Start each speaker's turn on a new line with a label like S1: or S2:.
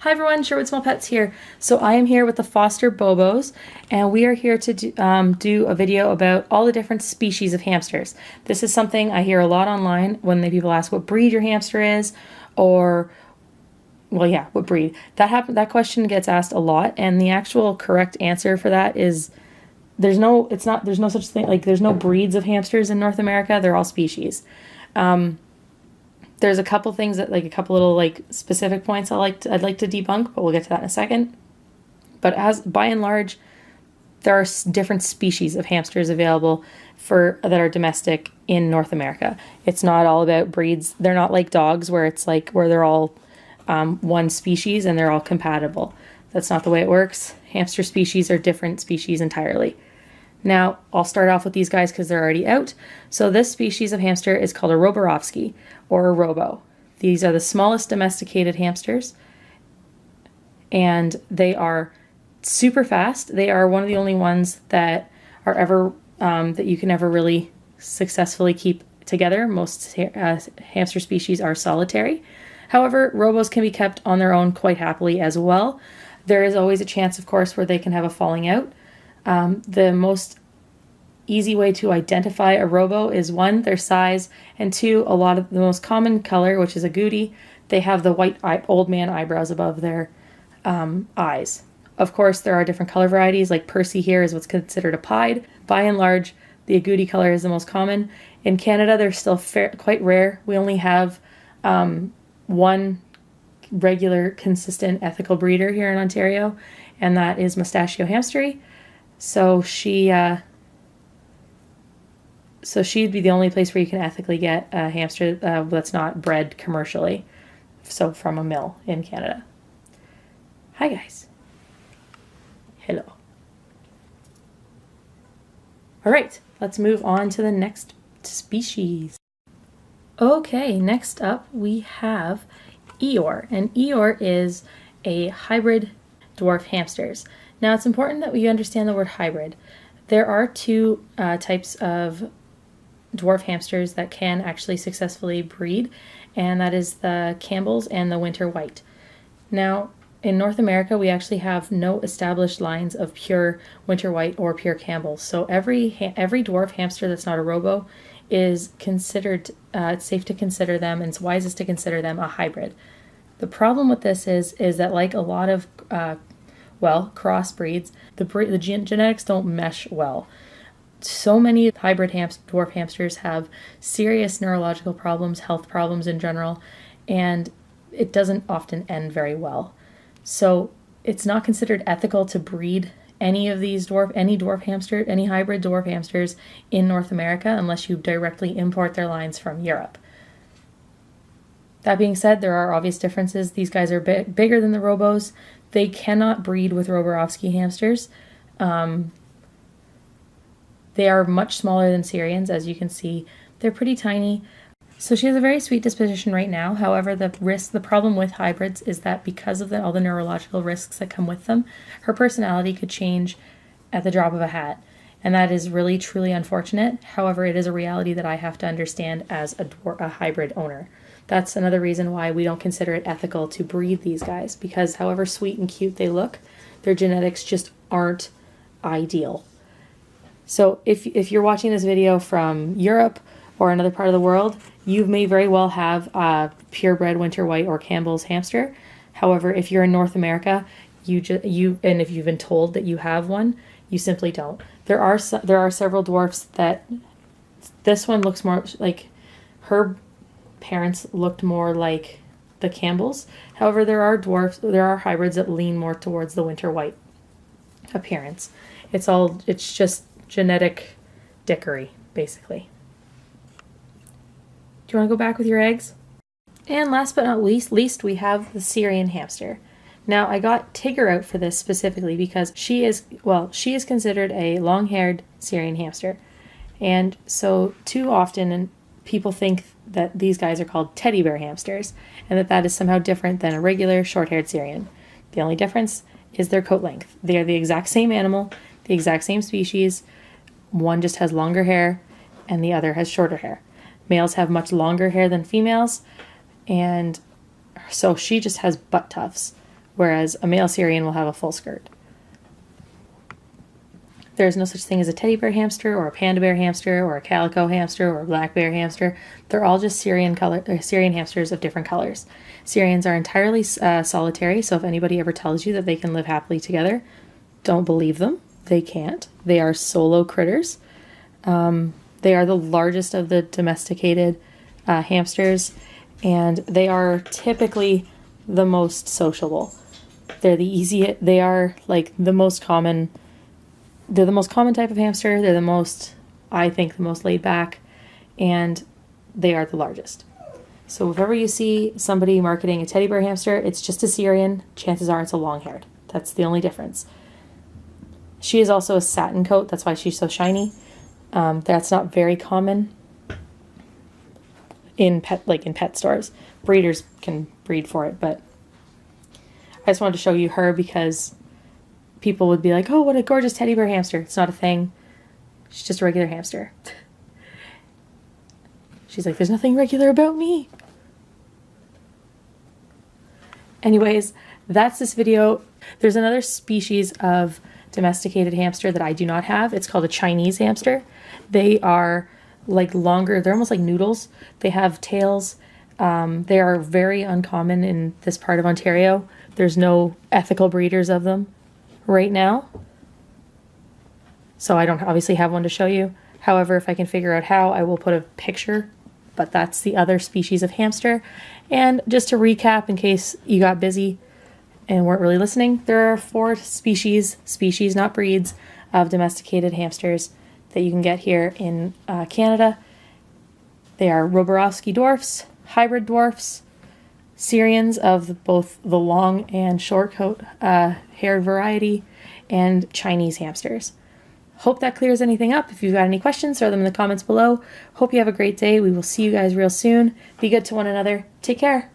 S1: Hi everyone, Sherwood Small Pets here. So I am here with the Foster Bobos, and we are here to do a video about all the different species of hamsters. This is something I hear a lot online when people ask what breed your hamster is, or, well, yeah, what breed. That question gets asked a lot, and the actual correct answer for that is there's no such thing, like there's no breeds of hamsters in North America. They're all species. There's a couple things that, like a couple little like specific points I'd like to debunk, but we'll get to that in a second. But by and large, there are different species of hamsters available that are domestic in North America. It's not all about breeds. They're not like dogs where they're all one species and they're all compatible. That's not the way it works. Hamster species are different species entirely. Now, I'll start off with these guys because they're already out. So this species of hamster is called a Roborovski, or a Robo. These are the smallest domesticated hamsters, and they are super fast. They are one of the only ones that are ever, that you can ever really successfully keep together. Most hamster species are solitary. However, Robos can be kept on their own quite happily as well. There is always a chance, of course, where they can have a falling out. The most easy way to identify a Robo is one, their size, and two, a lot of the most common color, which is a goody. They have the white old man eyebrows above their eyes. Of course, there are different color varieties, like Percy here is what's considered a pied. By and large, the agouti color is the most common. In Canada, they're still quite rare. We only have one regular, consistent, ethical breeder here in Ontario, and that is Mustachio Hamstery. So she'd be the only place where you can ethically get a hamster that's not bred commercially, so from a mill in Canada. Hi guys. Hello. All right, let's move on to the next species. Okay, next up we have Eeyore, and Eeyore is a hybrid dwarf hamsters. Now, it's important that we understand the word hybrid. There are two types of dwarf hamsters that can actually successfully breed, and that is the Campbell's and the winter white. Now, in North America, we actually have no established lines of pure winter white or pure Campbell's. So every dwarf hamster that's not a Robo is considered, it's safe to consider them, and it's wisest to consider them a hybrid. The problem with this is that, like a lot of crossbreeds, the genetics don't mesh well. So many hybrid dwarf hamsters have serious neurological problems, health problems in general, and it doesn't often end very well. So it's not considered ethical to breed any of these any hybrid dwarf hamsters in North America unless you directly import their lines from Europe. That being said, there are obvious differences. These guys are bigger than the Robos. They cannot breed with Roborovski hamsters. They are much smaller than Syrians, as you can see. They're pretty tiny. So she has a very sweet disposition right now. However, the problem with hybrids is that because of all the neurological risks that come with them, her personality could change at the drop of a hat. And that is really, truly unfortunate. However, it is a reality that I have to understand as a hybrid owner. That's another reason why we don't consider it ethical to breed these guys, because however sweet and cute they look, their genetics just aren't ideal. So if you're watching this video from Europe or another part of the world, you may very well have a purebred winter white or Campbell's hamster. However, if you're in North America, and if you've been told that you have one, you simply don't. There are several dwarfs that this one looks more like her parents looked more like the Campbells. However, there are hybrids that lean more towards the winter white appearance. It's just genetic dickery, basically. Do you want to go back with your eggs? And last but not least, we have the Syrian hamster. Now, I got Tigger out for this specifically because she is considered a long-haired Syrian hamster. And so too often people think that these guys are called teddy bear hamsters, and that is somehow different than a regular short-haired Syrian. The only difference is their coat length. They are the exact same animal, the exact same species. One just has longer hair, and the other has shorter hair. Males have much longer hair than females, and so she just has butt tufts, whereas a male Syrian will have a full skirt. There's no such thing as a teddy bear hamster or a panda bear hamster or a calico hamster or a black bear hamster. They're all just Syrian hamsters of different colors. Syrians are entirely solitary, so if anybody ever tells you that they can live happily together, don't believe them. They can't. They are solo critters. They are the largest of the domesticated hamsters, and they are typically the most sociable. They are like the most common. They're the most common type of hamster. They're I think, the most laid back, and they are the largest. So if ever you see somebody marketing a teddy bear hamster, it's just a Syrian. Chances are it's a long-haired. That's the only difference. She is also a satin coat. That's why she's so shiny. That's not very common in pet stores. Breeders can breed for it, but I just wanted to show you her because people would be like, oh, what a gorgeous teddy bear hamster. It's not a thing. She's just a regular hamster. She's like, there's nothing regular about me. Anyways, that's this video. There's another species of domesticated hamster that I do not have. It's called a Chinese hamster. They are like longer. They're almost like noodles. They have tails. They are very uncommon in this part of Ontario. There's no ethical breeders of them right now, so I don't obviously have one to show you. However, if I can figure out how, I will put a picture. But that's the other species of hamster. And just to recap, in case you got busy and weren't really listening, there are 4 species not breeds, of domesticated hamsters that you can get here in Canada. They are Roborovski dwarfs, hybrid dwarfs, Syrians of both the long and short coat haired variety, and Chinese hamsters. Hope that clears anything up. If you've got any questions, throw them in the comments below. Hope you have a great day. We will see you guys real soon. Be good to one another. Take care.